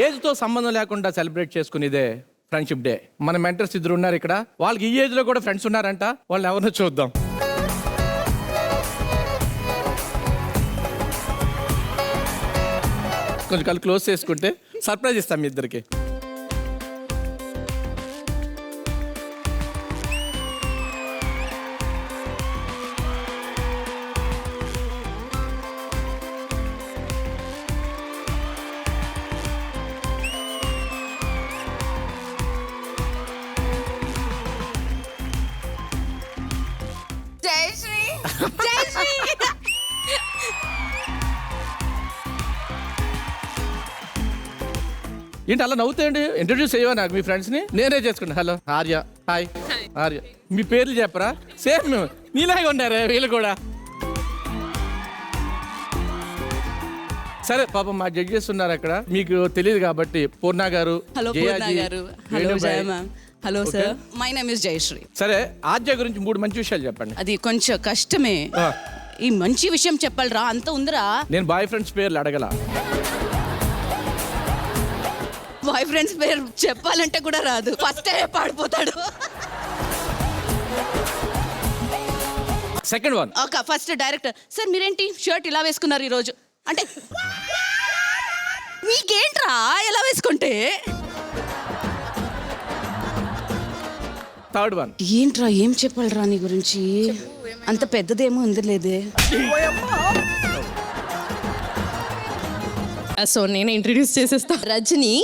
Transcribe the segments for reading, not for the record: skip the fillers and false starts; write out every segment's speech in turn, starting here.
Age తో సంబంధం లేకుండా సెలబ్రేట్ చేసుకునేదే ఫ్రెండ్షిప్ డే. మన మెంటర్స్ ఇద్దరు ఉన్నారు ఇక్కడ, వాళ్ళకి ఈ ఏజ్ లో కూడా ఫ్రెండ్స్ ఉన్నారంట. వాళ్ళని ఎవరినో చూద్దాం. కొంచెం కళ్ళు క్లోజ్ చేసుకుంటే సర్ప్రైజ్ ఇస్తాం మీ ఇద్దరికి. ఏంటి అలా నవ్వుతాయండి? ఇంట్రొడ్యూస్ చేయవా నాకు మీ ఫ్రెండ్స్ని? నేనే చేసుకుంటా. Hello Arya, hi Arya. మీ పేర్లు చెప్పరా? సేమ్ నీలాగే ఉన్నారే వీళ్ళు కూడా. సరే పాపం మా జడ్జెస్ ఉన్నారు అక్కడ, మీకు తెలియదు కాబట్టి. పూర్ణ గారు, hello sir, my name is Jayashree. సరే ఆర్య గురించి 3 మంచి విషయాలు చెప్పండి. అది కొంచెం కష్టమే. ఈ మంచి విషయం చెప్పాలరా, అంత ఉందిరా. నేను బాయ్ ఫ్రెండ్స్ పేర్లు అడగల. బాయ్ ఫ్రెండ్స్ పేరు చెప్పాలంటే కూడా రాదు, ఫస్ట్ పాడిపోతాడు. Second one, first director sir మీరేంటి షర్ట్ ఇలా వేసుకున్నారు ఈరోజు అంటే మీకేంట్రా ఎలా వేసుకుంటే. థర్డ్ వన్, ఏంట్రా ఏం చెప్పాలరా నీ గురించి? అంత పెద్దదేమో ఉంది లేదే. సో నేను ఇంట్రడ్యూస్ చేసేస్తా. రజని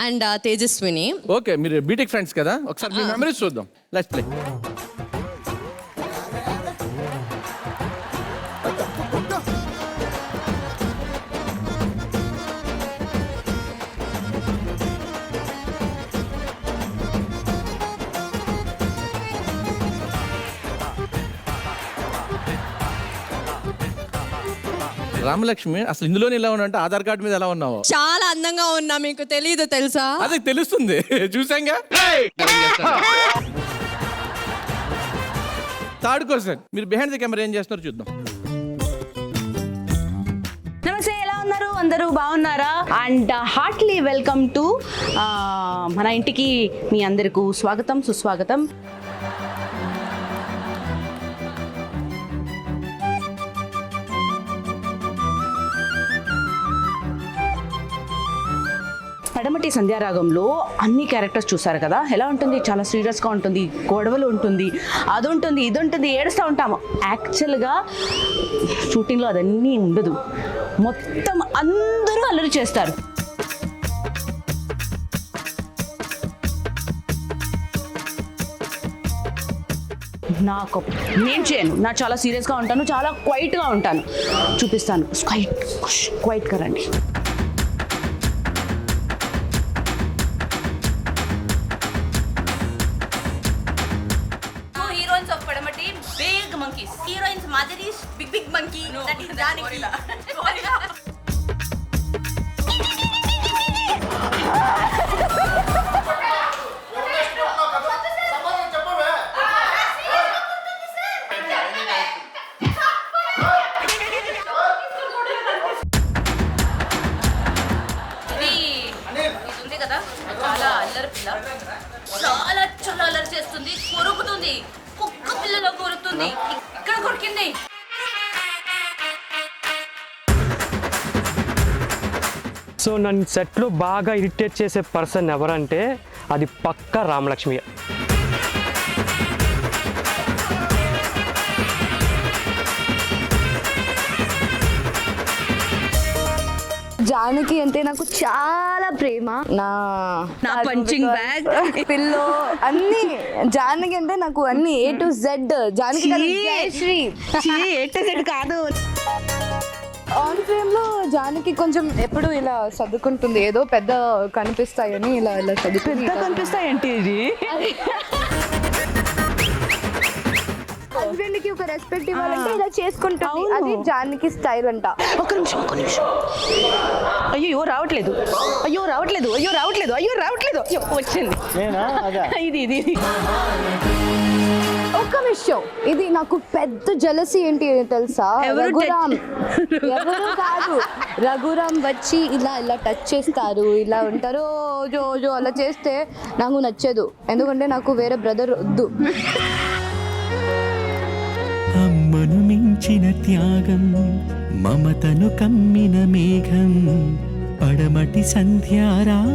అండ్ తేజస్విని. ఓకే, మీరు బీటెక్ ఫ్రెండ్స్ కదా, ఒకసారి మీ మెమరీస్ చూద్దాం. Let's play. రామలక్ష్మి, అసలు ఇందులోనే ఇలా ఉన్నా అంటే ఆధార్ కార్డు మీద ఎలా ఉన్నావు? చాలా అందంగా ఉన్నా, మీకు తెలీదు తెలుసా? అదే తెలుస్తుంది, చూసాంగా. థర్డ్ క్వశ్చన్, మీరు బిహైండ్ ది కెమెరా ఏం చేస్తున్నారు చూద్దాం. నమస్తే, ఎలా ఉన్నారు అందరూ? బాగున్నారా? అండ్ హార్ట్లీ వెల్కమ్ టు మన ఇంటికి మీ అందరికీ స్వాగతం సుస్వాగతం. పడమటి సంధ్యారాగంలో అన్ని క్యారెక్టర్స్ చూసారు కదా, ఎలా ఉంటుంది? చాలా సీరియస్గా ఉంటుంది, గొడవలు ఉంటుంది, అది ఉంటుంది, ఇది ఉంటుంది, ఏడుస్తూ ఉంటాము. యాక్చువల్గా షూటింగ్లో అదన్నీ ఉండదు, మొత్తం అందరూ అల్లరి చేస్తారు. నేను చేయను, నా చాలా సీరియస్గా ఉంటాను, చాలా క్వైట్గా ఉంటాను. చూపిస్తాను, క్వైట్గా రండి. Big monkeys. Heroines Madhuri is big monkey. No, that is Janaki. Gorilla. ఇది ఉంది కదా, చాలా అల్లరి పిల్ల, చాలా అల్లరి చేస్తుంది, కొరుకుతుంది, కుక్క పిల్లలో కొరుకుతుంది, ఇక్కడ కొరికింది. సో నన్ను సెట్లో బాగా ఇరిటేట్ చేసే పర్సన్ ఎవరంటే అది పక్కా రామలక్ష్మి. జానకి అంటే నాకు చాలా ప్రేమ. నా పంచింగ్ బ్యాగ్, పిల్లో అన్ని జానకి అంటే నాకు అన్ని A to Z. Janaki Jayashree A to Z కాదు. ఆన్ ఫ్రేమ్ లో జానకి కొంచెం ఎప్పుడు ఇలా సర్దుకుంటుంది, ఏదో పెద్ద కనిపిస్తాయని ఇలా ఇలా కనిపిస్తాయంటే ఇది హస్బెండ్ కి ఒక రెస్పెక్ట్ ఇవ్వాలంటే ఇలా చేసుకుంటుంది, అది జానకి స్టైల్ అంట. ఒక నిమిషం. అయ్యో రావట్లేదు, వచ్చింది. ఇది ఒక్క విషయం, ఇది నాకు పెద్ద జలసి ఏంటి తెలుసా? రఘురామ్ ఎవరు కాదు, రఘురామ్ వచ్చి ఇలా ఇలా టచ్ చేస్తారు, ఇలా ఉంటారు, జో జో అలా చేస్తే నాకు నచ్చదు. ఎందుకంటే నాకు వేరే బ్రదర్ వద్దు. అమ్మను మించిన త్యాగం, మమతను కమ్మిన మేఘం, పడమటి సంధ్యారాగం.